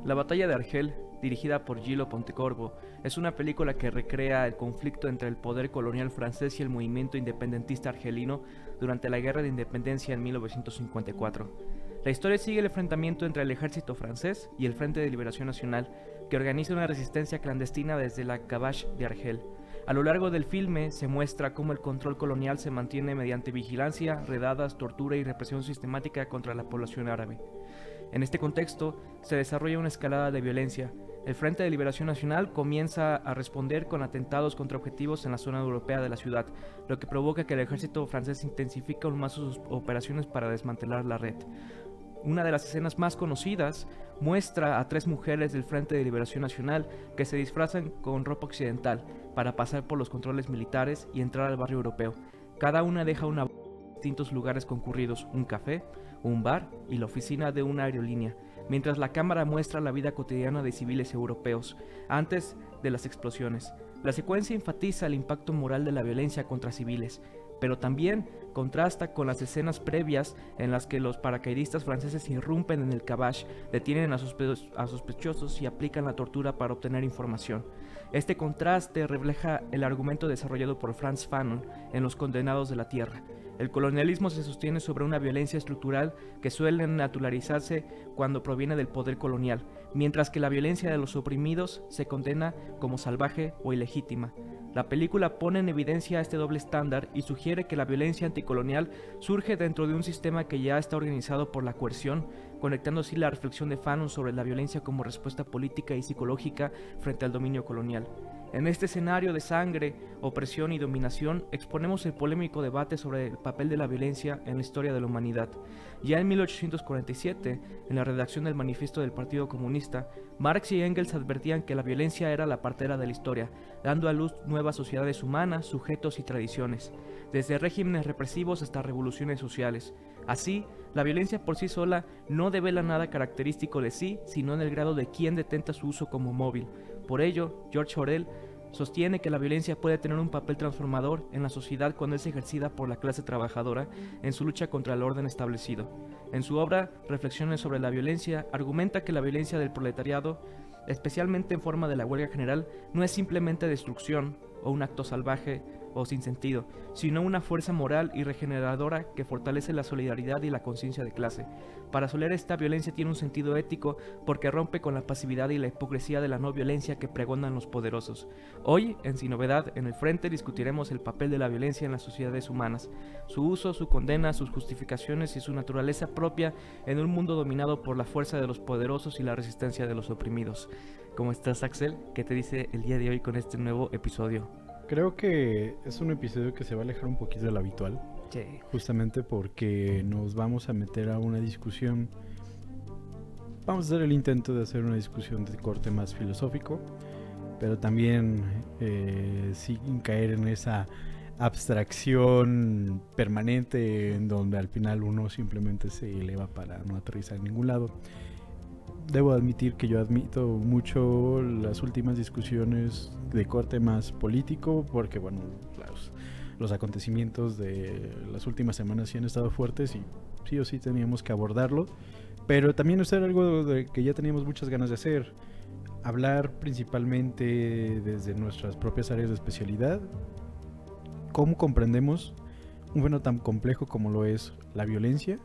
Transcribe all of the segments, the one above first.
La batalla de Argel, dirigida por Gillo Pontecorvo, es una película que recrea el conflicto entre el poder colonial francés y el movimiento independentista argelino durante la Guerra de Independencia en 1954. La historia sigue el enfrentamiento entre el ejército francés y el Frente de Liberación Nacional, que organiza una resistencia clandestina desde la Cabache de Argel. A lo largo del filme se muestra cómo el control colonial se mantiene mediante vigilancia, redadas, tortura y represión sistemática contra la población árabe. En este contexto, se desarrolla una escalada de violencia. El Frente de Liberación Nacional comienza a responder con atentados contra objetivos en la zona europea de la ciudad, lo que provoca que el ejército francés intensifique aún más sus operaciones para desmantelar la red. Una de las escenas más conocidas muestra a 3 mujeres del Frente de Liberación Nacional que se disfrazan con ropa occidental para pasar por los controles militares y entrar al barrio europeo. Cada una deja una en distintos lugares concurridos, un café, un bar y la oficina de una aerolínea, mientras la cámara muestra la vida cotidiana de civiles europeos antes de las explosiones. La secuencia enfatiza el impacto moral de la violencia contra civiles, pero también contrasta con las escenas previas en las que los paracaidistas franceses irrumpen en el Cabache, detienen a sospechosos y aplican la tortura para obtener información. Este contraste refleja el argumento desarrollado por Frantz Fanon en Los Condenados de la Tierra. El colonialismo se sostiene sobre una violencia estructural que suele naturalizarse cuando proviene del poder colonial, mientras que la violencia de los oprimidos se condena como salvaje o ilegítima. La película pone en evidencia este doble estándar y sugiere que la violencia anticolonial surge dentro de un sistema que ya está organizado por la coerción, conectando así la reflexión de Fanon sobre la violencia como respuesta política y psicológica frente al dominio colonial. En este escenario de sangre, opresión y dominación, exponemos el polémico debate sobre el papel de la violencia en la historia de la humanidad. Ya en 1847, en la redacción del Manifiesto del Partido Comunista, Marx y Engels advertían que la violencia era la partera de la historia, dando a luz nuevas sociedades humanas, sujetos y tradiciones, desde regímenes represivos hasta revoluciones sociales. Así, la violencia por sí sola no devela nada característico de sí, sino en el grado de quien detenta su uso como móvil. Por ello, George Orwell sostiene que la violencia puede tener un papel transformador en la sociedad cuando es ejercida por la clase trabajadora en su lucha contra el orden establecido. En su obra, Reflexiones sobre la violencia, argumenta que la violencia del proletariado, especialmente en forma de la huelga general, no es simplemente destrucción o un acto salvaje o sin sentido, sino una fuerza moral y regeneradora que fortalece la solidaridad y la conciencia de clase. Para Soler, esta violencia tiene un sentido ético porque rompe con la pasividad y la hipocresía de la no violencia que pregonan los poderosos. Hoy, en Sin Novedad, en el Frente discutiremos el papel de la violencia en las sociedades humanas, su uso, su condena, sus justificaciones y su naturaleza propia en un mundo dominado por la fuerza de los poderosos y la resistencia de los oprimidos. ¿Cómo estás, Axel? ¿Qué te dice el día de hoy con este nuevo episodio? Creo que es un episodio que se va a alejar un poquito de lo habitual, Sí. justamente porque nos vamos a meter a una discusión. Vamos a hacer el intento de hacer una discusión de corte más filosófico, pero también sin caer en esa abstracción permanente en donde al final uno simplemente se eleva para no aterrizar en ningún lado. Debo admitir que yo admito mucho las últimas discusiones de corte más político, porque bueno, los acontecimientos de las últimas semanas sí han estado fuertes y sí o sí teníamos que abordarlo, pero también es algo de que ya teníamos muchas ganas de hacer, hablar principalmente desde nuestras propias áreas de especialidad, cómo comprendemos un fenómeno tan complejo como lo es la violencia,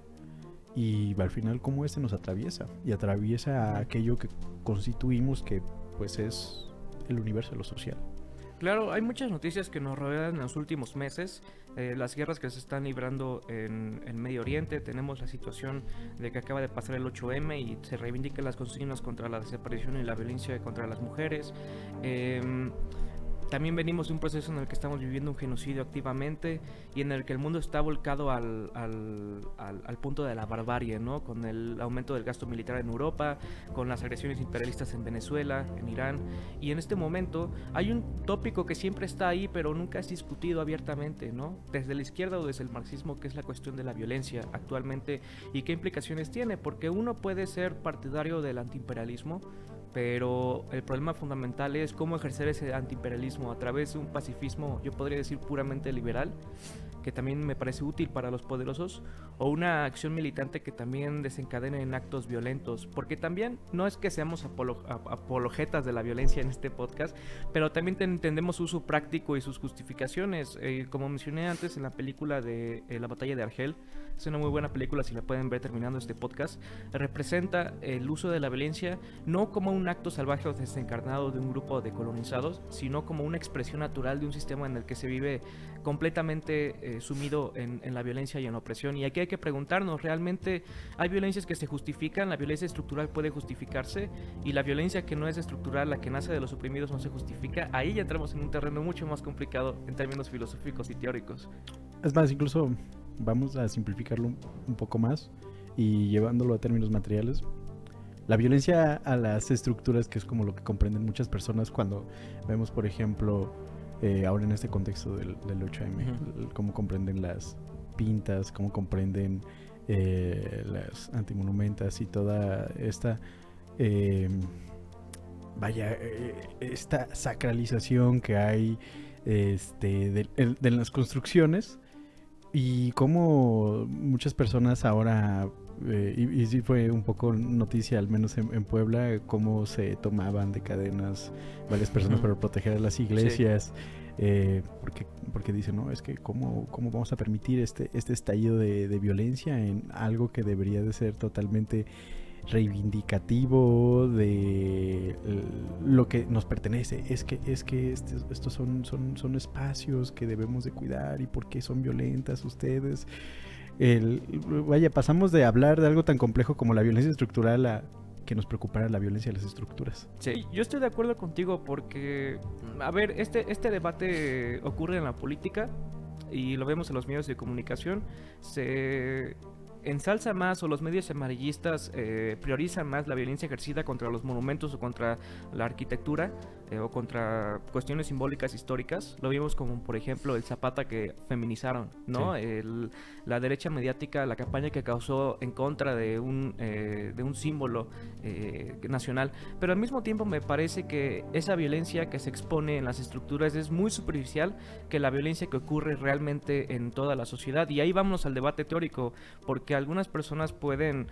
y al final cómo este nos atraviesa y atraviesa aquello que constituimos, que pues es el universo de lo social. Claro, hay muchas noticias que nos rodean en los últimos meses, las guerras que se están librando en Medio Oriente, tenemos la situación de que acaba de pasar el 8M y se reivindican las consignas contra la desaparición y la violencia contra las mujeres. También venimos de un proceso en el que estamos viviendo un genocidio activamente y en el que el mundo está volcado al punto de la barbarie, ¿no? Con el aumento del gasto militar en Europa, con las agresiones imperialistas en Venezuela, en Irán. Y en este momento hay un tópico que siempre está ahí, pero nunca es discutido abiertamente, ¿no? Desde la izquierda o desde el marxismo, que es la cuestión de la violencia actualmente y qué implicaciones tiene, porque uno puede ser partidario del antiimperialismo, pero el problema fundamental es cómo ejercer ese antiimperialismo a través de un pacifismo, yo podría decir puramente liberal, que también me parece útil para los poderosos, o una acción militante que también desencadene en actos violentos, porque también no es que seamos apologetas de la violencia en este podcast, pero también entendemos su uso práctico y sus justificaciones. Como mencioné antes en la película de La batalla de Argel, es una muy buena película, si la pueden ver terminando este podcast, representa el uso de la violencia no como un acto salvaje o desencarnado de un grupo de colonizados, sino como una expresión natural de un sistema en el que se vive completamente sumido en la violencia y en la opresión. Y aquí hay que preguntarnos, ¿realmente hay violencias que se justifican? ¿La violencia estructural puede justificarse? Y la violencia que no es estructural, la que nace de los oprimidos, no se justifica. Ahí ya entramos en un terreno mucho más complicado en términos filosóficos y teóricos. Es más, incluso vamos a simplificarlo un poco más y llevándolo a términos materiales. La violencia a las estructuras, que es como lo que comprenden muchas personas cuando vemos, por ejemplo, ahora en este contexto del 8M, cómo comprenden las pintas, cómo comprenden las antimonumentas y toda esta esta sacralización que hay de las construcciones, y cómo muchas personas ahora y sí fue un poco noticia, al menos en Puebla, cómo se tomaban de cadenas varias personas para proteger a las iglesias. Sí. Porque dicen, no, es que ¿cómo vamos a permitir este estallido de violencia en algo que debería de ser totalmente reivindicativo de lo que nos pertenece? Es que estos son espacios que debemos de cuidar, y ¿por qué son violentas ustedes? Vaya, pasamos de hablar de algo tan complejo como la violencia estructural a que nos preocupara la violencia de las estructuras. Sí, yo estoy de acuerdo contigo porque, a ver, este debate ocurre en la política y lo vemos en los medios de comunicación. Se ensalza más, o los medios amarillistas priorizan más la violencia ejercida contra los monumentos o contra la arquitectura o contra cuestiones simbólicas históricas. Lo vimos como, por ejemplo, el Zapata que feminizaron, ¿no? Sí. La derecha mediática, la campaña que causó en contra de un símbolo nacional. Pero al mismo tiempo me parece que esa violencia que se expone en las estructuras es muy superficial que la violencia que ocurre realmente en toda la sociedad. Y ahí vamos al debate teórico, porque algunas personas pueden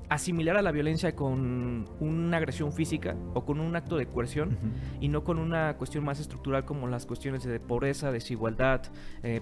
asimilar a la violencia con una agresión física o con un acto de coerción, y no con una cuestión más estructural como las cuestiones de pobreza, desigualdad,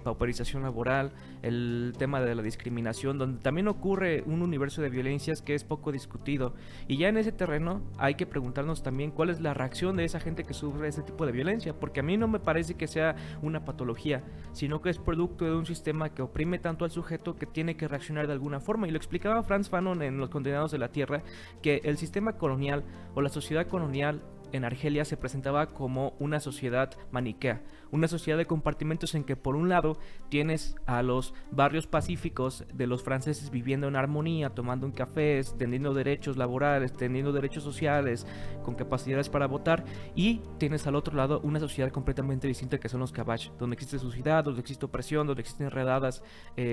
pauperización laboral, el tema de la discriminación, donde también ocurre un universo de violencias que es poco discutido. Y ya en ese terreno hay que preguntarnos también cuál es la reacción de esa gente que sufre ese tipo de violencia, porque a mí no me parece que sea una patología, sino que es producto de un sistema que oprime tanto al sujeto que tiene que reaccionar de alguna forma. Y lo explicaba Frantz Fanon en Los Condenados de la Tierra, que el sistema colonial o la sociedad colonial en Argelia se presentaba como una sociedad maniquea, una sociedad de compartimentos en que por un lado tienes a los barrios pacíficos de los franceses viviendo en armonía, tomando un café, teniendo derechos laborales, teniendo derechos sociales, con capacidades para votar, y tienes al otro lado una sociedad completamente distinta que son los Cabach, donde existe suciedad, donde existe opresión, donde existen redadas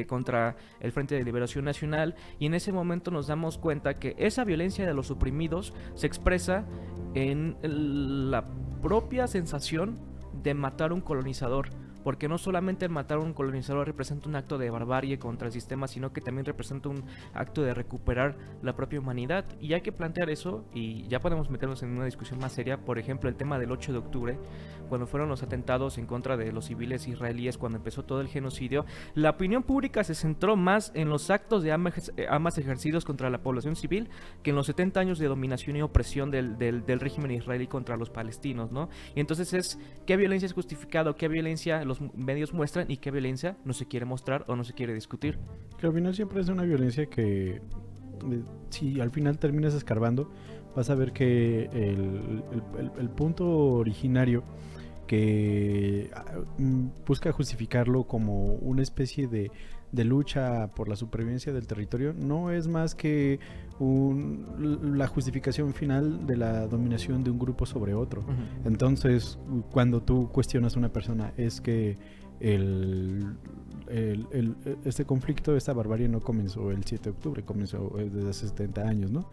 contra el Frente de Liberación Nacional. Y en ese momento nos damos cuenta que esa violencia de los oprimidos se expresa en la propia sensación de matar a un colonizador, porque no solamente el matar a un colonizador representa un acto de barbarie contra el sistema, sino que también representa un acto de recuperar la propia humanidad. Y hay que plantear eso, y ya podemos meternos en una discusión más seria. Por ejemplo, el tema del 8 de octubre, cuando fueron los atentados en contra de los civiles israelíes, cuando empezó todo el genocidio, la opinión pública se centró más en los actos de armas ejercidos contra la población civil que en los 70 años de dominación y opresión del régimen israelí contra los palestinos, ¿no? Y entonces es qué violencia es justificada, qué violencia los medios muestran y qué violencia no se quiere mostrar o no se quiere discutir. Que al final siempre es una violencia que si al final terminas escarbando, vas a ver que el punto originario que busca justificarlo como una especie de lucha por la supervivencia del territorio no es más que la justificación final de la dominación de un grupo sobre otro. Entonces, cuando tú cuestionas a una persona, es que este conflicto, esta barbarie no comenzó el 7 de octubre, comenzó desde hace 70 años, ¿no?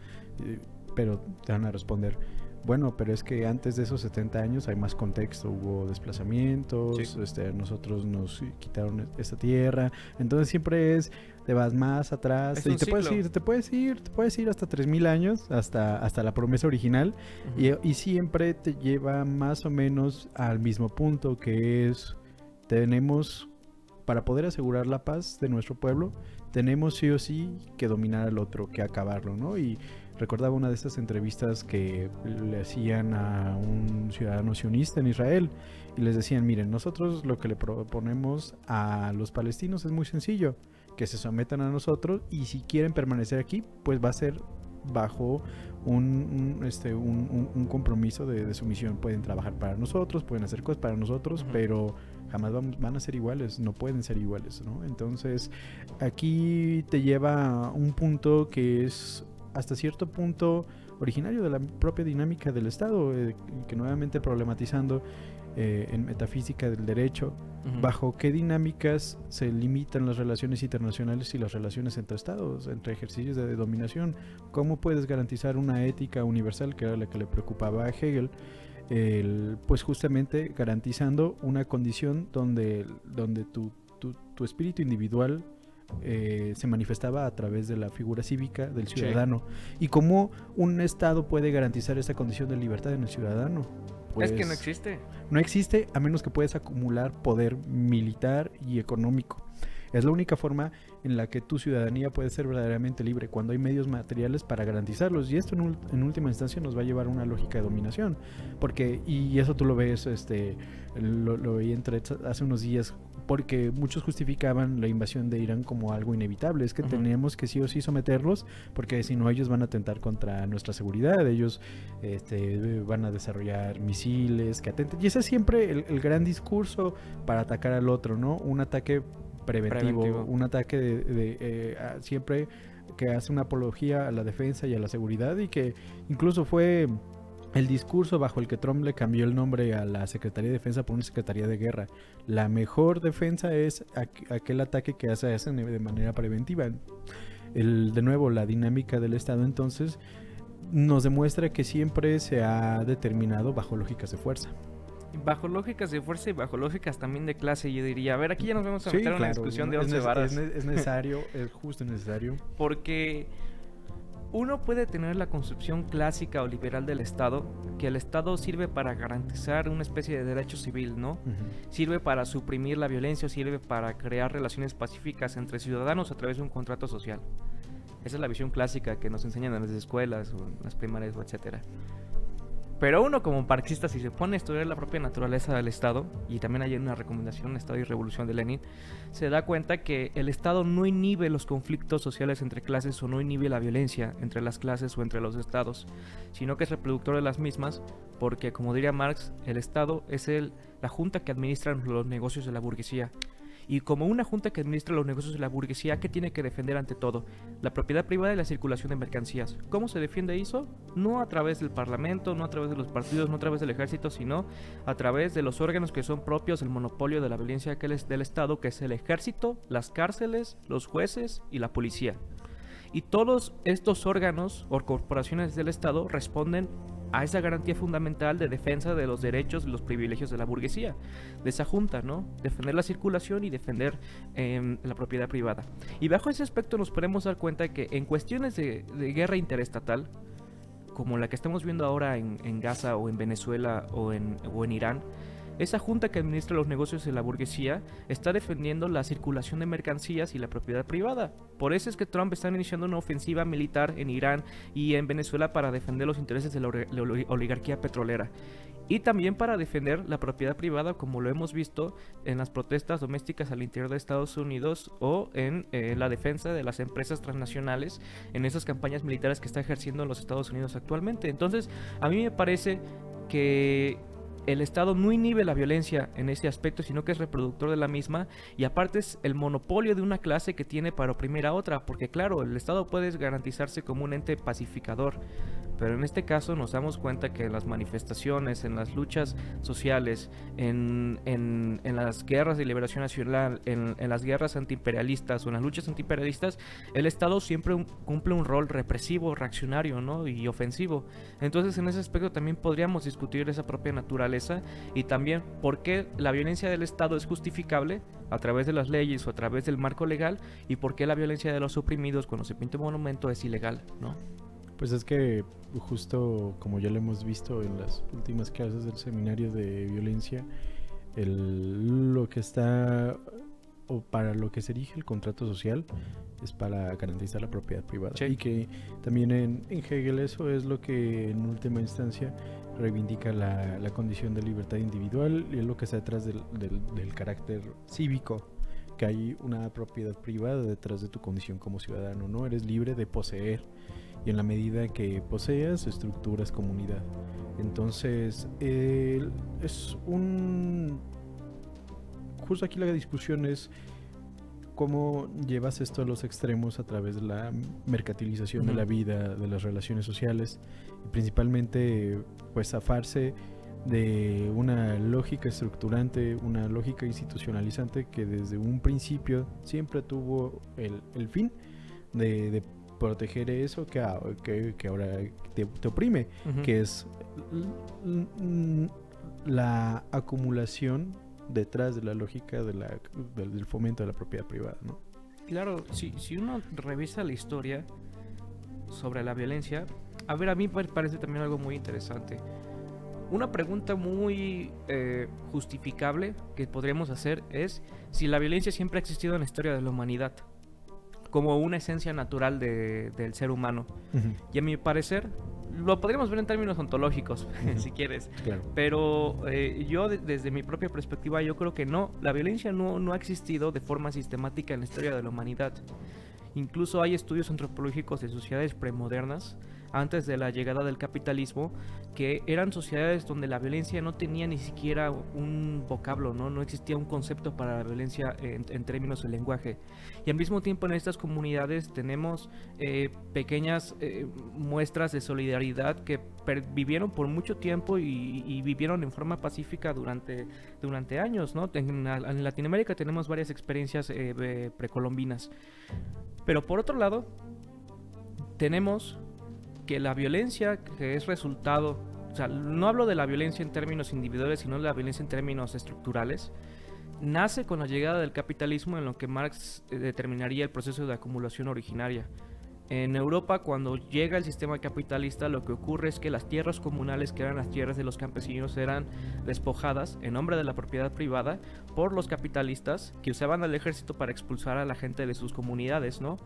Pero te van a responder, Bueno, pero es que antes de esos 70 años hay más contexto, hubo desplazamientos, Sí. nosotros nos quitaron esta tierra, entonces siempre te vas más atrás Es y un ciclo. te puedes ir hasta 3000 años, hasta la promesa original, y siempre te lleva más o menos al mismo punto, que es, tenemos, para poder asegurar la paz de nuestro pueblo, tenemos sí o sí que dominar al otro, que acabarlo, ¿no? Y recordaba una de estas entrevistas que le hacían a un ciudadano sionista en Israel y les decían, miren, nosotros lo que le proponemos a los palestinos es muy sencillo, que se sometan a nosotros y si quieren permanecer aquí, pues va a ser bajo un compromiso de sumisión. Pueden trabajar para nosotros, pueden hacer cosas para nosotros, pero jamás van a ser iguales, no pueden ser iguales, ¿no? Entonces aquí te lleva a un punto que es hasta cierto punto originario de la propia dinámica del Estado, que nuevamente problematizando en metafísica del derecho, bajo qué dinámicas se limitan las relaciones internacionales y las relaciones entre estados, entre ejercicios de dominación. ¿Cómo puedes garantizar una ética universal, que era la que le preocupaba a Hegel? Pues justamente garantizando una condición donde tu espíritu individual se manifestaba a través de la figura cívica del ciudadano. Sí. ¿Y cómo un Estado puede garantizar esa condición de libertad en el ciudadano? Pues es que no existe. No existe, a menos que puedas acumular poder militar y económico. Es la única forma en la que tu ciudadanía puede ser verdaderamente libre, cuando hay medios materiales para garantizarlos. Y esto en última instancia nos va a llevar a una lógica de dominación. Porque, y eso tú lo ves, lo veí hace unos días, porque muchos justificaban la invasión de Irán como algo inevitable. Es que tenemos que sí o sí someterlos, porque si no ellos van a atentar contra nuestra seguridad. Ellos van a desarrollar misiles que atenten. Y ese es siempre el gran discurso para atacar al otro, ¿no? Un ataque preventivo. Un ataque siempre que hace una apología a la defensa y a la seguridad, y que incluso fue el discurso bajo el que Trump le cambió el nombre a la Secretaría de Defensa por una Secretaría de Guerra. La mejor defensa es aquel ataque que hacen de manera preventiva. De nuevo, la dinámica del Estado entonces nos demuestra que siempre se ha determinado bajo lógicas de fuerza. Bajo lógicas de fuerza y bajo lógicas también de clase, yo diría. A ver, aquí ya nos vamos a meter en una discusión de 11 varas. Es necesario, es justo necesario. Porque uno puede tener la concepción clásica o liberal del Estado, que el Estado sirve para garantizar una especie de derecho civil, ¿no? Sirve para suprimir la violencia, sirve para crear relaciones pacíficas entre ciudadanos a través de un contrato social. Esa es la visión clásica que nos enseñan en las escuelas o en las primarias, etcétera. Pero uno como marxista, si se pone a estudiar la propia naturaleza del Estado, y también hay una recomendación, Estado y Revolución de Lenin, se da cuenta que el Estado no inhibe los conflictos sociales entre clases o no inhibe la violencia entre las clases o entre los estados, sino que es reproductor de las mismas, porque como diría Marx, el Estado es la junta que administra los negocios de la burguesía. Y como una junta que administra los negocios de la burguesía, ¿qué tiene que defender ante todo? La propiedad privada y la circulación de mercancías. ¿Cómo se defiende eso? No a través del parlamento, no a través de los partidos, no a través del ejército, sino a través de los órganos que son propios del monopolio de la violencia del Estado, que es el ejército, las cárceles, los jueces y la policía. Y todos estos órganos o corporaciones del Estado responden a esa garantía fundamental de defensa de los derechos y los privilegios de la burguesía, de esa junta, ¿no? Defender la circulación y defender la propiedad privada. Y bajo ese aspecto nos podemos dar cuenta que en cuestiones de guerra interestatal, como la que estamos viendo ahora en Gaza o en Venezuela o en Irán, esa junta que administra los negocios de la burguesía está defendiendo la circulación de mercancías y la propiedad privada. Por eso es que Trump está iniciando una ofensiva militar en Irán y en Venezuela para defender los intereses de la oligarquía petrolera. Y también para defender la propiedad privada, como lo hemos visto en las protestas domésticas al interior de Estados Unidos o en la defensa de las empresas transnacionales en esas campañas militares que está ejerciendo los Estados Unidos actualmente. Entonces, a mí me parece que el Estado no inhibe la violencia en ese aspecto, sino que es reproductor de la misma, y aparte es el monopolio de una clase que tiene para oprimir a otra, porque claro, el Estado puede garantizarse como un ente pacificador, pero en este caso nos damos cuenta que en las manifestaciones, en las luchas sociales, en las guerras de liberación nacional, en las guerras antiimperialistas o en las luchas antiimperialistas, el Estado siempre cumple un rol represivo, reaccionario, ¿no? Y ofensivo. Entonces en ese aspecto también podríamos discutir esa propia naturaleza y también por qué la violencia del Estado es justificable a través de las leyes o a través del marco legal y por qué la violencia de los oprimidos cuando se pinta un monumento es ilegal, ¿no? Pues es que justo como ya lo hemos visto en las últimas clases del seminario de violencia, lo que está o para lo que se erige el contrato social es para garantizar la propiedad privada. Sí. Y que también en Hegel eso es lo que en última instancia reivindica la condición de libertad individual y es lo que está detrás del carácter cívico, que hay una propiedad privada detrás de tu condición como ciudadano, ¿no? Eres libre de poseer y en la medida que poseas estructuras comunidad. Entonces es un... Justo aquí la discusión es cómo llevas esto a los extremos a través de la mercantilización de la vida, de las relaciones sociales y principalmente pues zafarse de una lógica estructurante, una lógica institucionalizante que desde un principio siempre tuvo el fin de proteger eso que ahora te oprime, que es la acumulación detrás de la lógica del fomento de la propiedad privada, ¿no? Claro, si uno revisa la historia sobre la violencia, a mí me parece también algo muy interesante. Una pregunta muy justificable que podríamos hacer es si la violencia siempre ha existido en la historia de la humanidad como una esencia natural del ser humano. Y a mi parecer, lo podríamos ver en términos ontológicos, si quieres. Claro. Pero yo, desde mi propia perspectiva, yo creo que no. La violencia no ha existido de forma sistemática en la historia de la humanidad. Incluso hay estudios antropológicos de sociedades premodernas, antes de la llegada del capitalismo, que eran sociedades donde la violencia no tenía ni siquiera un vocablo, no existía un concepto para la violencia en términos de lenguaje. Y al mismo tiempo en estas comunidades tenemos pequeñas muestras de solidaridad que vivieron por mucho tiempo y vivieron en forma pacífica durante años, ¿no? En Latinoamérica tenemos varias experiencias precolombinas. Pero por otro lado, tenemos que la violencia que es resultado, o sea, no hablo de la violencia en términos individuales, sino de la violencia en términos estructurales, nace con la llegada del capitalismo en lo que Marx determinaría el proceso de acumulación originaria. En Europa, cuando llega el sistema capitalista, lo que ocurre es que las tierras comunales, que eran las tierras de los campesinos, eran despojadas en nombre de la propiedad privada por los capitalistas que usaban al ejército para expulsar a la gente de sus comunidades, ¿no?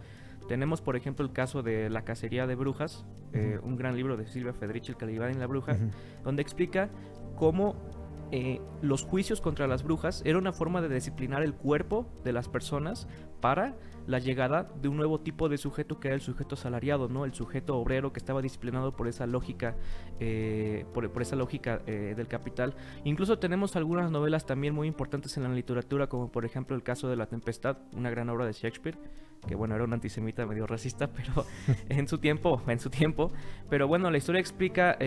Tenemos, por ejemplo, el caso de La cacería de brujas, un gran libro de Silvia Federici, El Calibán y la bruja, donde explica cómo los juicios contra las brujas era una forma de disciplinar el cuerpo de las personas para la llegada de un nuevo tipo de sujeto que era el sujeto asalariado, ¿no? El sujeto obrero que estaba disciplinado por esa lógica, por esa lógica del capital. Incluso tenemos algunas novelas también muy importantes en la literatura, como por ejemplo el caso de La Tempestad, una gran obra de Shakespeare, que bueno, era un antisemita medio racista, pero en su tiempo, pero bueno, la historia explica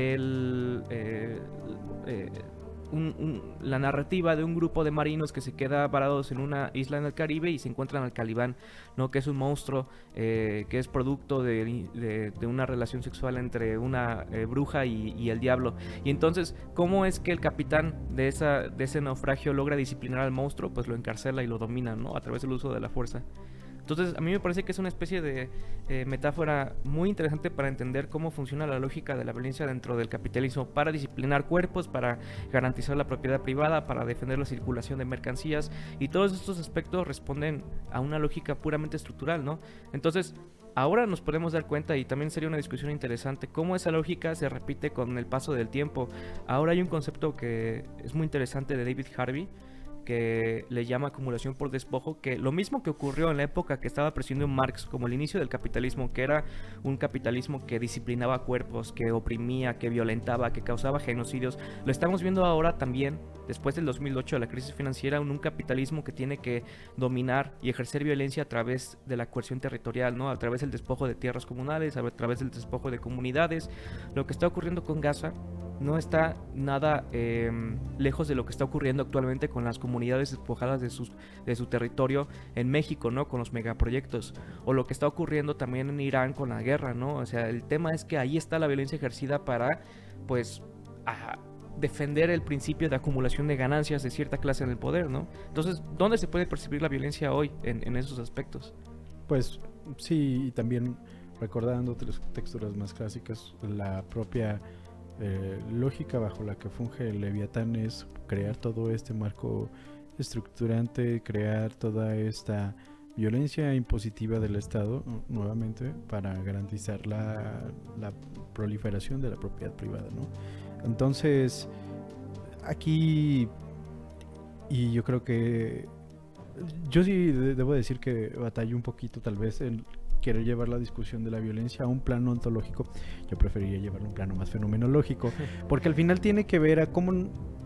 la narrativa de un grupo de marinos que se queda varados en una isla en el Caribe y se encuentran al Calibán, ¿no? Que es un monstruo que es producto de una relación sexual entre una bruja y el diablo. Y entonces, ¿cómo es que el capitán de ese naufragio logra disciplinar al monstruo? Pues lo encarcela y lo domina, ¿no? A través del uso de la fuerza. Entonces, a mí me parece que es una especie de metáfora muy interesante para entender cómo funciona la lógica de la violencia dentro del capitalismo, para disciplinar cuerpos, para garantizar la propiedad privada, para defender la circulación de mercancías, y todos estos aspectos responden a una lógica puramente estructural, ¿no? Entonces, ahora nos podemos dar cuenta, y también sería una discusión interesante, cómo esa lógica se repite con el paso del tiempo. Ahora hay un concepto que es muy interesante de David Harvey, que le llama acumulación por despojo, que lo mismo que ocurrió en la época que estaba presidiendo Marx, como el inicio del capitalismo, que era un capitalismo que disciplinaba cuerpos, que oprimía, que violentaba, que causaba genocidios, lo estamos viendo ahora también, después del 2008, de la crisis financiera, en un capitalismo que tiene que dominar y ejercer violencia a través de la coerción territorial, ¿no? A través del despojo de tierras comunales, a través del despojo de comunidades. Lo que está ocurriendo con Gaza no está nada lejos de lo que está ocurriendo actualmente con las comunidades despojadas de su territorio en México, ¿no? Con los megaproyectos, o lo que está ocurriendo también en Irán con la guerra, ¿no? O sea, el tema es que ahí está la violencia ejercida para, pues, defender el principio de acumulación de ganancias de cierta clase en el poder, ¿no? Entonces, ¿dónde se puede percibir la violencia hoy en esos aspectos? Pues sí, y también recordando otras texturas más clásicas, la propia lógica bajo la que funge el Leviatán es crear todo este marco estructurante, crear toda esta violencia impositiva del Estado, nuevamente, para garantizar la proliferación de la propiedad privada, ¿no? Entonces, aquí, y yo creo que, yo sí debo decir que batallo un poquito tal vez en querer llevar la discusión de la violencia a un plano ontológico. Yo preferiría llevarlo a un plano más fenomenológico, porque al final tiene que ver a cómo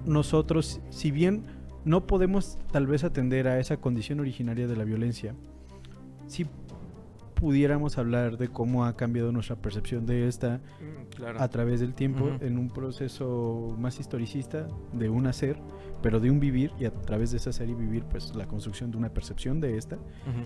nosotros, si bien no podemos tal vez atender a esa condición originaria de la violencia, si pudiéramos hablar de cómo ha cambiado nuestra percepción de esta claro. a través del tiempo, en un proceso más historicista de un hacer, pero de un vivir, y a través de ese hacer y vivir, pues la construcción de una percepción de esta,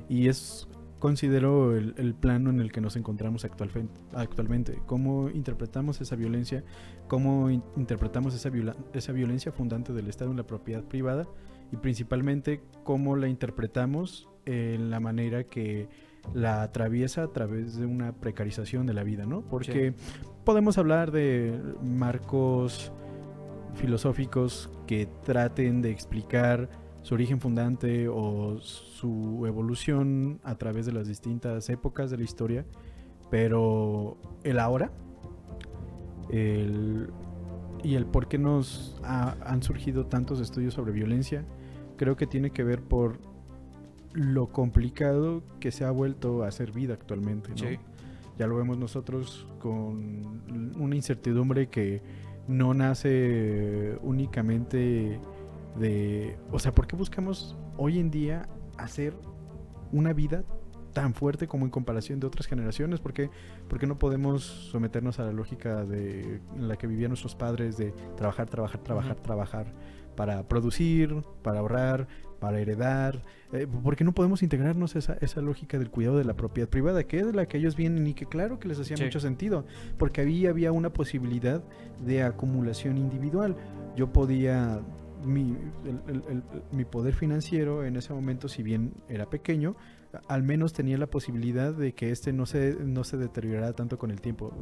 y es, considero, el plano en el que nos encontramos actualmente. Cómo interpretamos esa violencia, cómo interpretamos esa violencia fundante del Estado en la propiedad privada, y principalmente cómo la interpretamos en la manera que la atraviesa a través de una precarización de la vida, ¿no? Porque podemos hablar de marcos filosóficos que traten de explicar su origen fundante o su evolución a través de las distintas épocas de la historia, pero el ahora, y el por qué han surgido tantos estudios sobre violencia, creo que tiene que ver por lo complicado que se ha vuelto a hacer vida actualmente, ¿no? Sí. Ya lo vemos nosotros con una incertidumbre que no nace únicamente o sea, ¿por qué buscamos hoy en día hacer una vida tan fuerte como en comparación de otras generaciones? ¿Por qué no podemos someternos a la lógica en la que vivían nuestros padres de trabajar para producir, para ahorrar, para heredar? ¿Por qué no podemos integrarnos esa lógica del cuidado de la propiedad privada, que es de la que ellos vienen y que claro que les hacía mucho sentido? Porque ahí había una posibilidad de acumulación individual. Yo podía... Mi poder financiero en ese momento, si bien era pequeño, al menos tenía la posibilidad de que no se deteriorara tanto con el tiempo.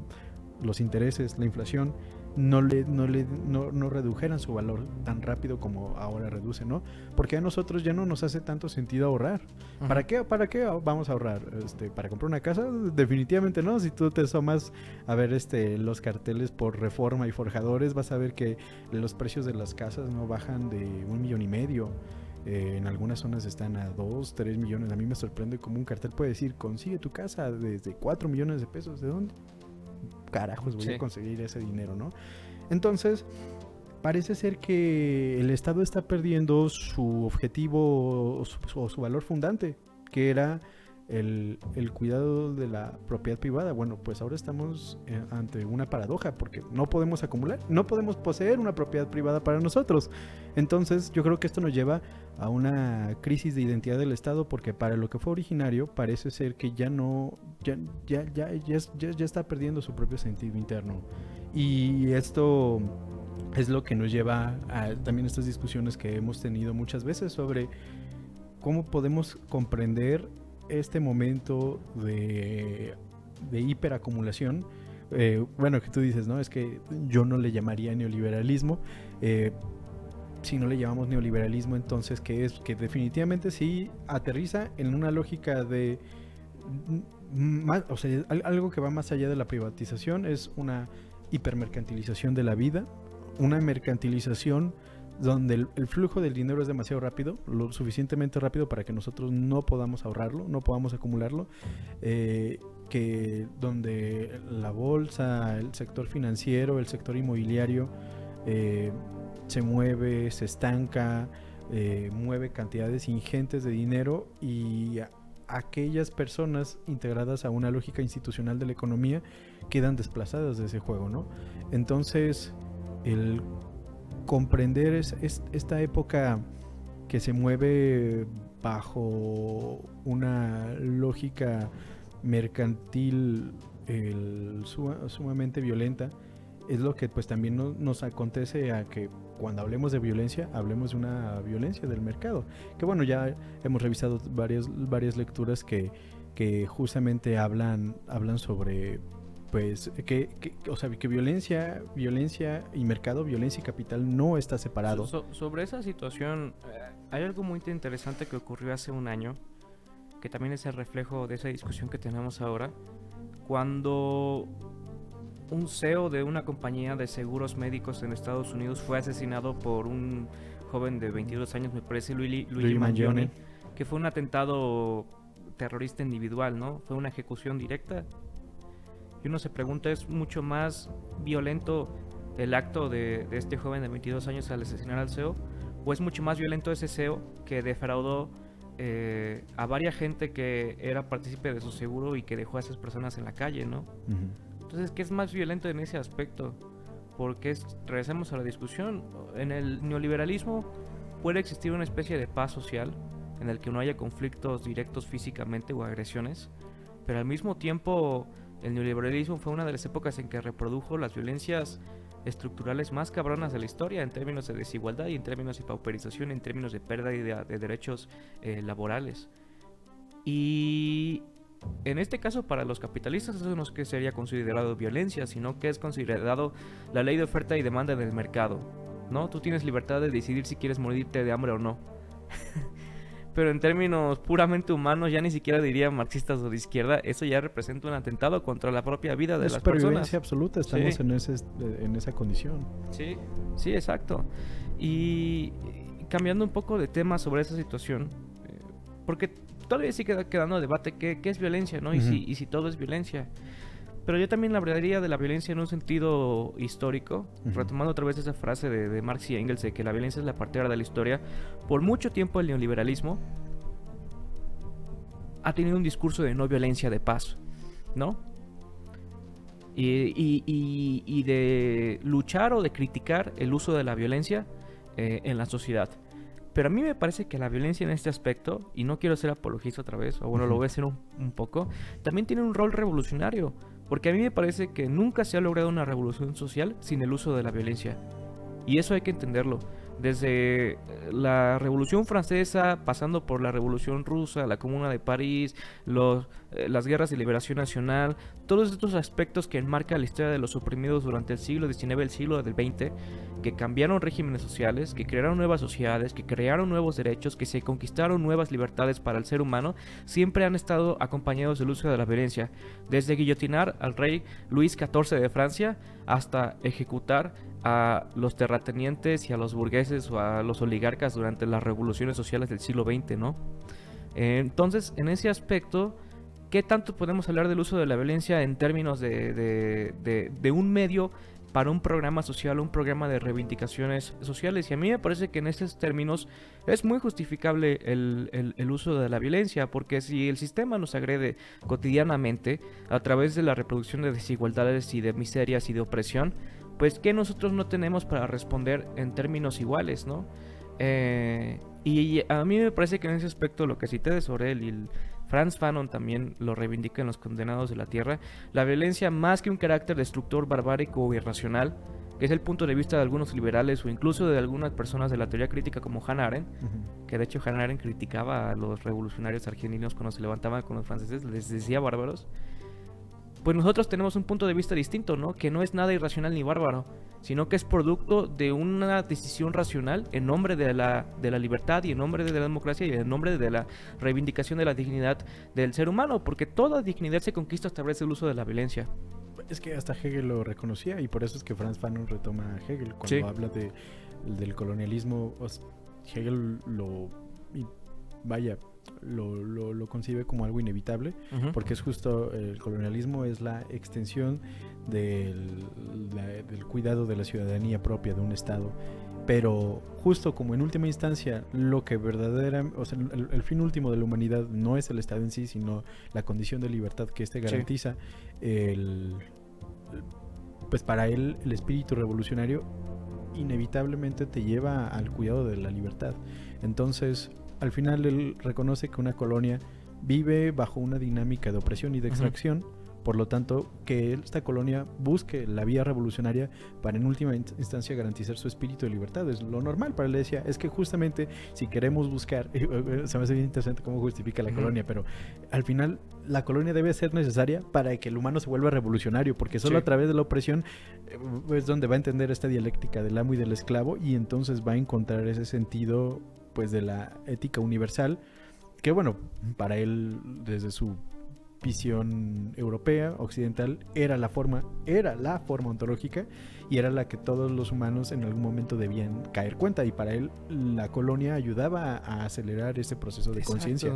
Los intereses, la inflación no redujeran su valor tan rápido como ahora reduce, ¿no? Porque a nosotros ya no nos hace tanto sentido ahorrar. Uh-huh. ¿Para qué vamos a ahorrar? ¿Para comprar una casa? Definitivamente no. Si tú te asomas a ver los carteles por Reforma y Forjadores, vas a ver que los precios de las casas no bajan de 1,5 millones. En algunas zonas están a 2, 3 millones. A mí me sorprende cómo un cartel puede decir: consigue tu casa desde 4 millones de pesos. ¿De dónde carajos voy a conseguir ese dinero, no? Entonces, parece ser que el Estado está perdiendo su objetivo o su valor fundante, que era el cuidado de la propiedad privada. Bueno, pues ahora estamos ante una paradoja, porque no podemos acumular, no podemos poseer una propiedad privada para nosotros. Entonces, yo creo que esto nos lleva a una crisis de identidad del Estado, porque para lo que fue originario parece ser que ya está perdiendo su propio sentido interno. Y esto es lo que nos lleva a también estas discusiones que hemos tenido muchas veces sobre cómo podemos comprender este momento de hiperacumulación. Bueno, que tú dices, ¿no? Es que yo no le llamaría neoliberalismo. Si no le llamamos neoliberalismo, entonces, ¿qué es? Que definitivamente sí aterriza en una lógica de... o sea, algo que va más allá de la privatización. Es una hipermercantilización de la vida, una mercantilización donde el flujo del dinero es demasiado rápido, lo suficientemente rápido para que nosotros no podamos ahorrarlo, no podamos acumularlo, que donde la bolsa, el sector financiero, el sector inmobiliario se mueve, se estanca, mueve cantidades ingentes de dinero, y aquellas personas integradas a una lógica institucional de la economía quedan desplazadas de ese juego, ¿no? Entonces, el comprender esta época que se mueve bajo una lógica mercantil sumamente violenta, es lo que pues también nos acontece a que cuando hablemos de violencia, hablemos de una violencia del mercado. Que bueno, ya hemos revisado varias lecturas que justamente hablan sobre pues o sea, que violencia y mercado, violencia y capital no está separado. Sobre esa situación, hay algo muy interesante que ocurrió hace un año, que también es el reflejo de esa discusión que tenemos ahora, cuando un CEO de una compañía de seguros médicos en Estados Unidos fue asesinado por un joven de 22 años, me parece, Luigi Mangione, que fue un atentado terrorista individual, ¿no? Fue una ejecución directa. Y uno se pregunta, ¿es mucho más violento el acto de este joven de 22 años al asesinar al CEO? ¿O es mucho más violento ese CEO que defraudó a varias gente que era partícipe de su seguro y que dejó a esas personas en la calle, ¿no? Entonces, ¿qué es más violento en ese aspecto? Porque regresamos a la discusión. En el neoliberalismo puede existir una especie de paz social en el que no haya conflictos directos físicamente o agresiones, pero al mismo tiempo el neoliberalismo fue una de las épocas en que reprodujo las violencias estructurales más cabronas de la historia en términos de desigualdad y en términos de pauperización, en términos de pérdida de derechos laborales. Y en este caso, para los capitalistas, eso no es que sería considerado violencia, sino que es considerado la ley de oferta y demanda del mercado, ¿no? Tú tienes libertad de decidir si quieres morirte de hambre o no. Pero en términos puramente humanos, ya ni siquiera diría marxistas o de izquierda, eso ya representa un atentado contra la propia vida de las personas. Supervivencia absoluta, estamos en esa condición. Sí, sí, exacto. Y cambiando un poco de tema sobre esa situación, porque todavía sigue quedando debate qué es violencia, ¿no? Y si todo es violencia. Pero yo también hablaría de la violencia en un sentido histórico, retomando otra vez esa frase de Marx y Engels de que la violencia es la partera de la historia. Por mucho tiempo el neoliberalismo ha tenido un discurso de no violencia, de paz, ¿no? Y de luchar o de criticar el uso de la violencia en la sociedad. Pero a mí me parece que la violencia en este aspecto, y no quiero ser apologista otra vez, o bueno, lo voy a hacer un poco, también tiene un rol revolucionario. Porque a mí me parece que nunca se ha logrado una revolución social sin el uso de la violencia. Y eso hay que entenderlo. Desde la Revolución Francesa, pasando por la Revolución Rusa, la Comuna de París, las guerras de liberación nacional, todos estos aspectos que enmarcan la historia de los oprimidos durante el siglo XIX y el siglo XX, que cambiaron regímenes sociales, que crearon nuevas sociedades, que crearon nuevos derechos, que se conquistaron nuevas libertades para el ser humano, siempre han estado acompañados del uso de la violencia. Desde guillotinar al rey Luis XIV de Francia hasta ejecutar a los terratenientes y a los burgueses o a los oligarcas durante las revoluciones sociales del siglo XX, ¿no? Entonces, en ese aspecto, ¿qué tanto podemos hablar del uso de la violencia en términos de un medio para un programa social, un programa de reivindicaciones sociales? Y a mí me parece que en estos términos es muy justificable el uso de la violencia, porque si el sistema nos agrede cotidianamente a través de la reproducción de desigualdades y de miserias y de opresión, pues que nosotros no tenemos para responder en términos iguales, ¿no? Y a mí me parece que en ese aspecto lo que cité de Sorel y Franz Fanon también lo reivindica en Los Condenados de la Tierra, la violencia más que un carácter destructor, barbárico o irracional, que es el punto de vista de algunos liberales o incluso de algunas personas de la teoría crítica como Hannah Arendt, que de hecho Hannah Arendt criticaba a los revolucionarios argentinos cuando se levantaban con los franceses, les decía bárbaros. Pues nosotros tenemos un punto de vista distinto, ¿no? Que no es nada irracional ni bárbaro, sino que es producto de una decisión racional en nombre de la libertad y en nombre de la democracia y en nombre de la reivindicación de la dignidad del ser humano, porque toda dignidad se conquista a través del uso de la violencia. Es que hasta Hegel lo reconocía y por eso es que Franz Fanon retoma a Hegel cuando habla del colonialismo, Hegel lo concibe como algo inevitable, porque es justo el colonialismo es la extensión del cuidado de la ciudadanía propia de un estado, pero justo como en última instancia lo que verdaderamente, o sea, el fin último de la humanidad no es el estado en sí, sino la condición de libertad que éste garantiza. Pues para él el espíritu revolucionario inevitablemente te lleva al cuidado de la libertad. Entonces al final él reconoce que una colonia vive bajo una dinámica de opresión y de extracción, por lo tanto que esta colonia busque la vía revolucionaria para en última instancia garantizar su espíritu de libertad. Es lo normal. Para él decía, es que justamente si queremos buscar, se me hace bien interesante cómo justifica la colonia, pero al final la colonia debe ser necesaria para que el humano se vuelva revolucionario, porque solo a través de la opresión es donde va a entender esta dialéctica del amo y del esclavo, y entonces va a encontrar ese sentido pues de la ética universal, que bueno, para él desde su visión europea, occidental, era la forma ontológica y era la que todos los humanos en algún momento debían caer cuenta, y para él la colonia ayudaba a acelerar ese proceso de conciencia.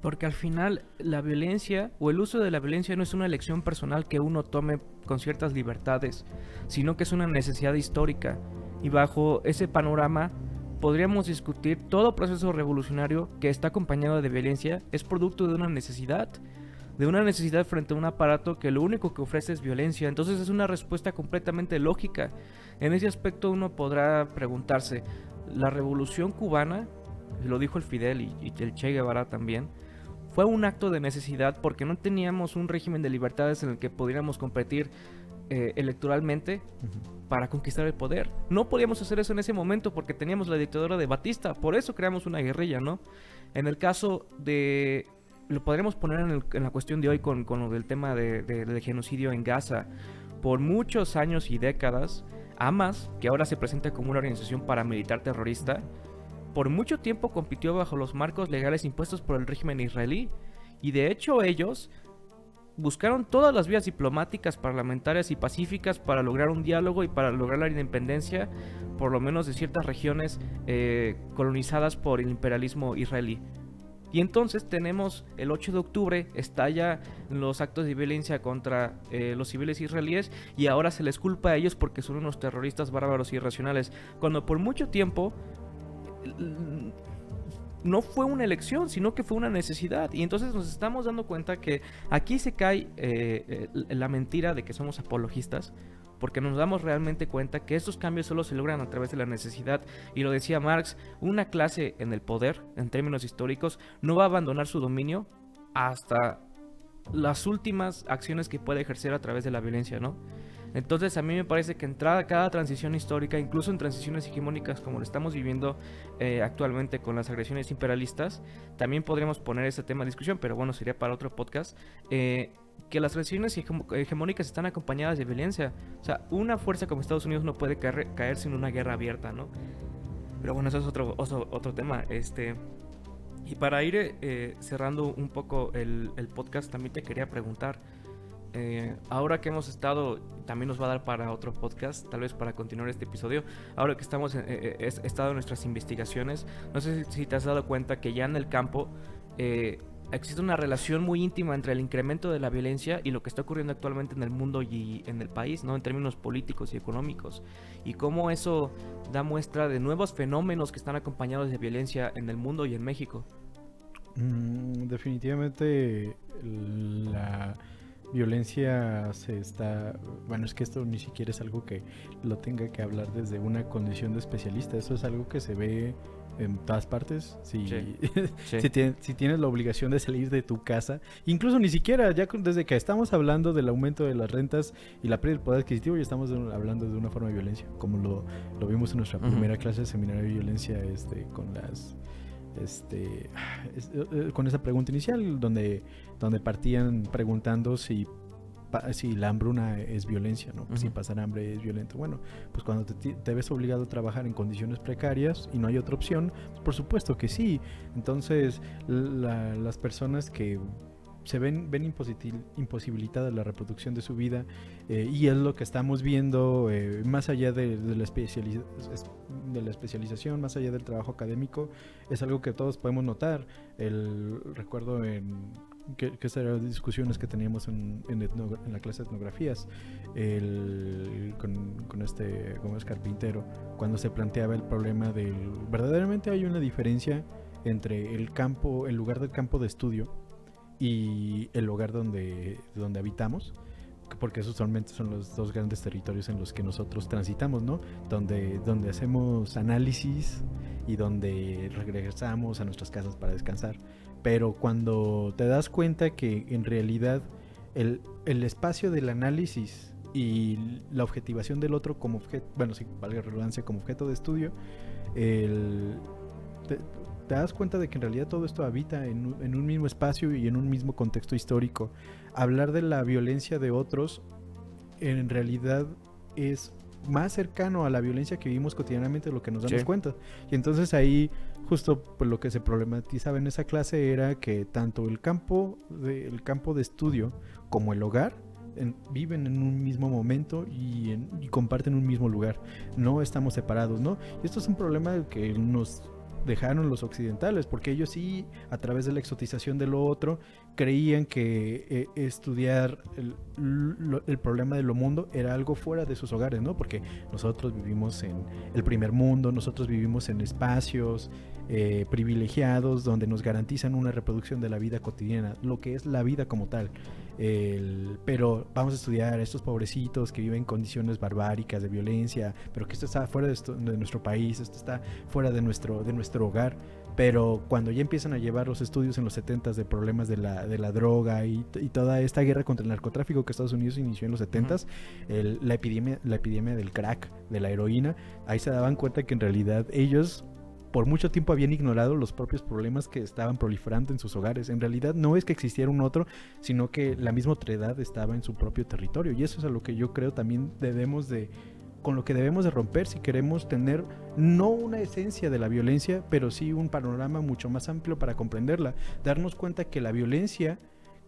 Porque al final la violencia o el uso de la violencia no es una elección personal que uno tome con ciertas libertades, sino que es una necesidad histórica, y bajo ese panorama podríamos discutir todo proceso revolucionario que está acompañado de violencia es producto de una necesidad frente a un aparato que lo único que ofrece es violencia. Entonces es una respuesta completamente lógica. En ese aspecto uno podrá preguntarse, la revolución cubana, lo dijo el Fidel y el Che Guevara también, fue un acto de necesidad porque no teníamos un régimen de libertades en el que pudiéramos competir electoralmente para conquistar el poder. No podíamos hacer eso en ese momento porque teníamos la dictadura de Batista, por eso creamos una guerrilla, ¿no? En el caso de... lo podríamos poner en la cuestión de hoy con lo del tema del genocidio en Gaza. Por muchos años y décadas, Hamas, que ahora se presenta como una organización paramilitar terrorista, por mucho tiempo compitió bajo los marcos legales impuestos por el régimen israelí, y de hecho ellos buscaron todas las vías diplomáticas, parlamentarias y pacíficas para lograr un diálogo y para lograr la independencia, por lo menos de ciertas regiones colonizadas por el imperialismo israelí. Y entonces tenemos el 8 de octubre, estalla los actos de violencia contra los civiles israelíes, y ahora se les culpa a ellos porque son unos terroristas bárbaros y irracionales, cuando por mucho tiempo no fue una elección, sino que fue una necesidad. Y entonces nos estamos dando cuenta que aquí se cae la mentira de que somos apologistas, porque nos damos realmente cuenta que estos cambios solo se logran a través de la necesidad. Y lo decía Marx, una clase en el poder, en términos históricos, no va a abandonar su dominio hasta las últimas acciones que puede ejercer a través de la violencia, ¿no? Entonces a mí me parece que en cada transición histórica, incluso en transiciones hegemónicas como lo estamos viviendo actualmente con las agresiones imperialistas, también podríamos poner ese tema de discusión, pero bueno, sería para otro podcast, que las transiciones hegemónicas están acompañadas de violencia. O sea, una fuerza como Estados Unidos no puede caer sin una guerra abierta, ¿no? Pero bueno, eso es otro tema. Y para ir cerrando un poco el podcast, también te quería preguntar, ahora que hemos estado, también nos va a dar para otro podcast, tal vez para continuar este episodio, ahora que estamos estado en nuestras investigaciones, no sé si te has dado cuenta que ya en el campo existe una relación muy íntima entre el incremento de la violencia y lo que está ocurriendo actualmente en el mundo y en el país, ¿no? En términos políticos y económicos, y cómo eso da muestra de nuevos fenómenos que están acompañados de violencia en el mundo y en México. Definitivamente la violencia bueno, es que esto ni siquiera es algo que lo tenga que hablar desde una condición de especialista, eso es algo que se ve en todas partes. Si tienes la obligación de salir de tu casa, incluso ni siquiera, ya desde que estamos hablando del aumento de las rentas y la pérdida del poder adquisitivo, ya estamos hablando de una forma de violencia, como lo vimos en nuestra primera clase de seminario de violencia, con esa pregunta inicial donde partían preguntando si la hambruna es violencia, ¿no? Si pasar hambre es violento. Bueno, pues cuando te ves obligado a trabajar en condiciones precarias y no hay otra opción, pues por supuesto que sí. Entonces las personas que se ven imposibilitada la reproducción de su vida, y es lo que estamos viendo más allá de la especialización, más allá del trabajo académico. Es algo que todos podemos notar. Recuerdo que estas eran discusiones que teníamos en la clase de etnografías con Gómez Carpintero, cuando se planteaba el problema del... Verdaderamente hay una diferencia entre el lugar del campo de estudio y el lugar donde habitamos, porque esos solamente son los dos grandes territorios en los que nosotros transitamos, ¿no? Donde hacemos análisis y donde regresamos a nuestras casas para descansar. Pero cuando te das cuenta que en realidad el espacio del análisis y la objetivación del otro como objeto, bueno, sí, valga la redundancia, como objeto de estudio, te das cuenta de que en realidad todo esto habita en un mismo espacio y en un mismo contexto histórico. Hablar de la violencia de otros en realidad es más cercano a la violencia que vivimos cotidianamente de lo que nos damos cuenta. Y entonces ahí justo pues, lo que se problematizaba en esa clase era que tanto el campo de estudio como el hogar viven en un mismo momento y comparten un mismo lugar. No estamos separados, ¿no? Y esto es un problema que nos dejaron los occidentales, porque ellos sí, a través de la exotización de lo otro, creían que estudiar el problema de lo mundo era algo fuera de sus hogares, ¿no? Porque nosotros vivimos en el primer mundo, nosotros vivimos en espacios privilegiados donde nos garantizan una reproducción de la vida cotidiana, lo que es la vida como tal. Pero vamos a estudiar a estos pobrecitos que viven en condiciones barbáricas de violencia, pero que esto está fuera de nuestro país, esto está fuera de nuestro hogar. Pero cuando ya empiezan a llevar los estudios en los 70s de problemas de la droga y toda esta guerra contra el narcotráfico que Estados Unidos inició en los 70s, la epidemia del crack, de la heroína, ahí se daban cuenta que en realidad ellos por mucho tiempo habían ignorado los propios problemas que estaban proliferando en sus hogares. En realidad no es que existiera un otro, sino que la misma otredad estaba en su propio territorio, y eso es a lo que yo creo también con lo que debemos de romper si queremos tener no una esencia de la violencia, pero sí un panorama mucho más amplio para comprenderla. Darnos cuenta que la violencia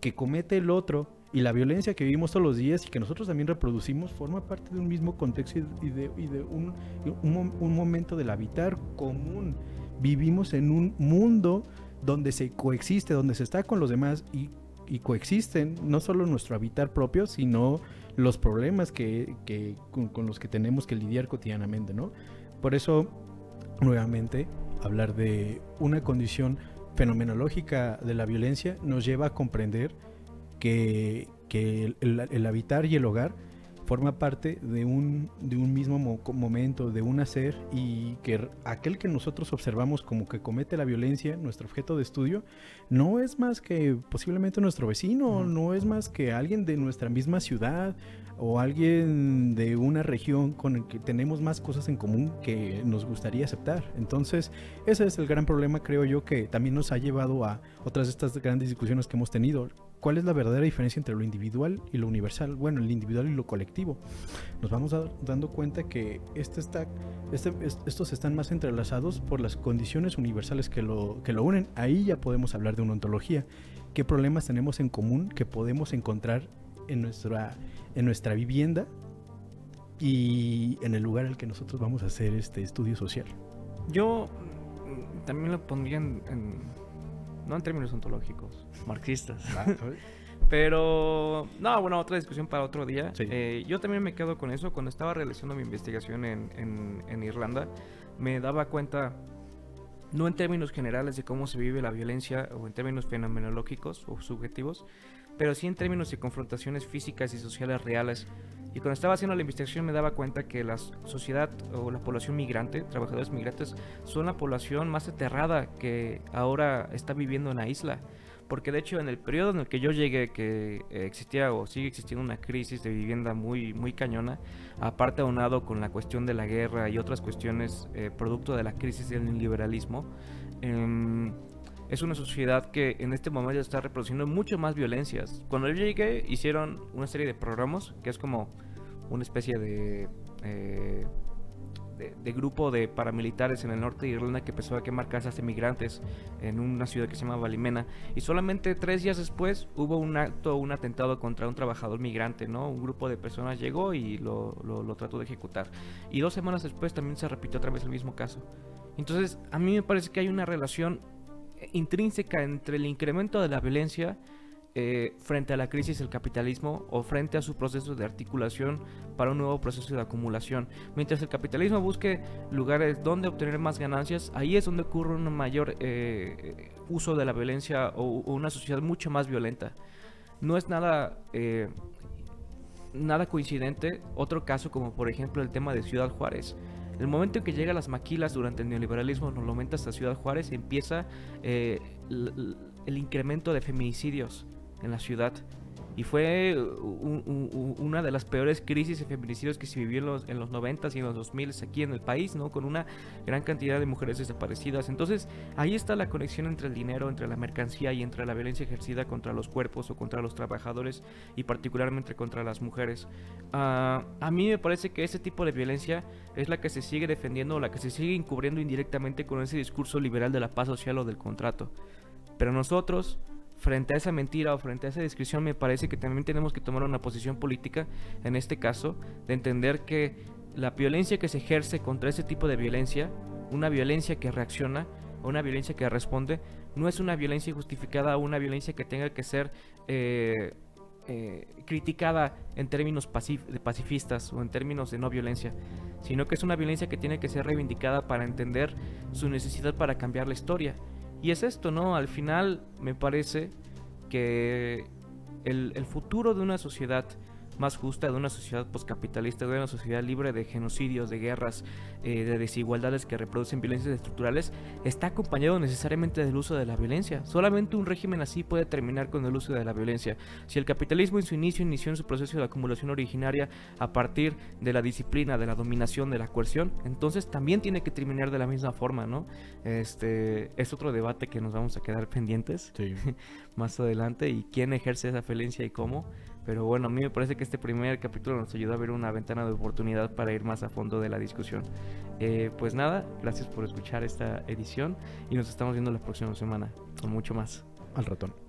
que comete el otro y la violencia que vivimos todos los días y que nosotros también reproducimos forma parte de un mismo contexto y de un momento del habitar común. Vivimos en un mundo donde se coexiste, donde se está con los demás y coexisten no solo nuestro habitar propio, sino los problemas con los que tenemos que lidiar cotidianamente, ¿no? Por eso, nuevamente, hablar de una condición fenomenológica de la violencia nos lleva a comprender que el habitar y el hogar forma parte de un mismo momento, de un hacer, y que aquel que nosotros observamos como que comete la violencia, nuestro objeto de estudio, no es más que posiblemente nuestro vecino, no es más que alguien de nuestra misma ciudad o alguien de una región con el que tenemos más cosas en común que nos gustaría aceptar. Entonces ese es el gran problema, creo yo, que también nos ha llevado a otras de estas grandes discusiones que hemos tenido. ¿Cuál es la verdadera diferencia entre lo individual y lo universal? Bueno, el individual y lo colectivo. Nos vamos dando cuenta que estos están más entrelazados por las condiciones universales que lo unen. Ahí ya podemos hablar de una ontología. ¿Qué problemas tenemos en común que podemos encontrar en nuestra vivienda y en el lugar al que nosotros vamos a hacer este estudio social? Yo también lo pondría no en términos ontológicos, marxistas. Pero, no, bueno, otra discusión para otro día. Sí. Yo también me quedo con eso. Cuando estaba realizando mi investigación en Irlanda, me daba cuenta, no en términos generales de cómo se vive la violencia o en términos fenomenológicos o subjetivos, pero sí en términos de confrontaciones físicas y sociales reales. Y cuando estaba haciendo la investigación me daba cuenta que la sociedad o la población migrante, trabajadores migrantes, son la población más aterrada que ahora está viviendo en la isla. Porque de hecho en el periodo en el que yo llegué, que existía o sigue existiendo una crisis de vivienda muy, muy cañona, aparte aunado con la cuestión de la guerra y otras cuestiones producto de la crisis del liberalismo, es una sociedad que en este momento está reproduciendo mucho más violencias. Cuando yo llegué hicieron una serie de programas que es como una especie de de grupo de paramilitares en el norte de Irlanda que empezó a quemar casas de migrantes en una ciudad que se llama Ballymena, y solamente 3 días después hubo un atentado contra un trabajador migrante, ¿no? Un grupo de personas llegó y lo trató de ejecutar, y 2 semanas después también se repitió otra vez el mismo caso. Entonces a mí me parece que hay una relación intrínseca entre el incremento de la violencia frente a la crisis del capitalismo o frente a su proceso de articulación para un nuevo proceso de acumulación. Mientras el capitalismo busque lugares donde obtener más ganancias, ahí es donde ocurre un mayor uso de la violencia o una sociedad mucho más violenta. No es nada coincidente otro caso como por ejemplo el tema de Ciudad Juárez. El momento en que llegan las maquilas durante el neoliberalismo, nos lo aumenta hasta Ciudad Juárez, empieza el incremento de feminicidios en la ciudad. Y fue una de las peores crisis de feminicidios que se vivió en los 90s y en los 2000s aquí en el país, ¿no? Con una gran cantidad de mujeres desaparecidas. Entonces, ahí está la conexión entre el dinero, entre la mercancía y entre la violencia ejercida contra los cuerpos o contra los trabajadores y particularmente contra las mujeres. A mí me parece que ese tipo de violencia es la que se sigue defendiendo o la que se sigue encubriendo indirectamente con ese discurso liberal de la paz social o del contrato. Pero nosotros, frente a esa mentira o frente a esa descripción, me parece que también tenemos que tomar una posición política, en este caso, de entender que la violencia que se ejerce contra ese tipo de violencia, una violencia que reacciona o una violencia que responde, no es una violencia justificada o una violencia que tenga que ser criticada en términos de pacifistas o en términos de no violencia, sino que es una violencia que tiene que ser reivindicada para entender su necesidad para cambiar la historia. Y es esto, ¿no? Al final me parece que el futuro de una sociedad más justa, de una sociedad postcapitalista, de una sociedad libre de genocidios, de guerras, de desigualdades que reproducen violencias estructurales, está acompañado necesariamente del uso de la violencia. Solamente un régimen así puede terminar con el uso de la violencia. Si el capitalismo en su inició en su proceso de acumulación originaria a partir de la disciplina, de la dominación, de la coerción, entonces también tiene que terminar de la misma forma, ¿no? Es otro debate que nos vamos a quedar pendientes más adelante, y quién ejerce esa violencia y cómo. Pero bueno, a mí me parece que este primer capítulo nos ayuda a ver una ventana de oportunidad para ir más a fondo de la discusión. Pues nada, gracias por escuchar esta edición y nos estamos viendo la próxima semana con mucho más. Al ratón.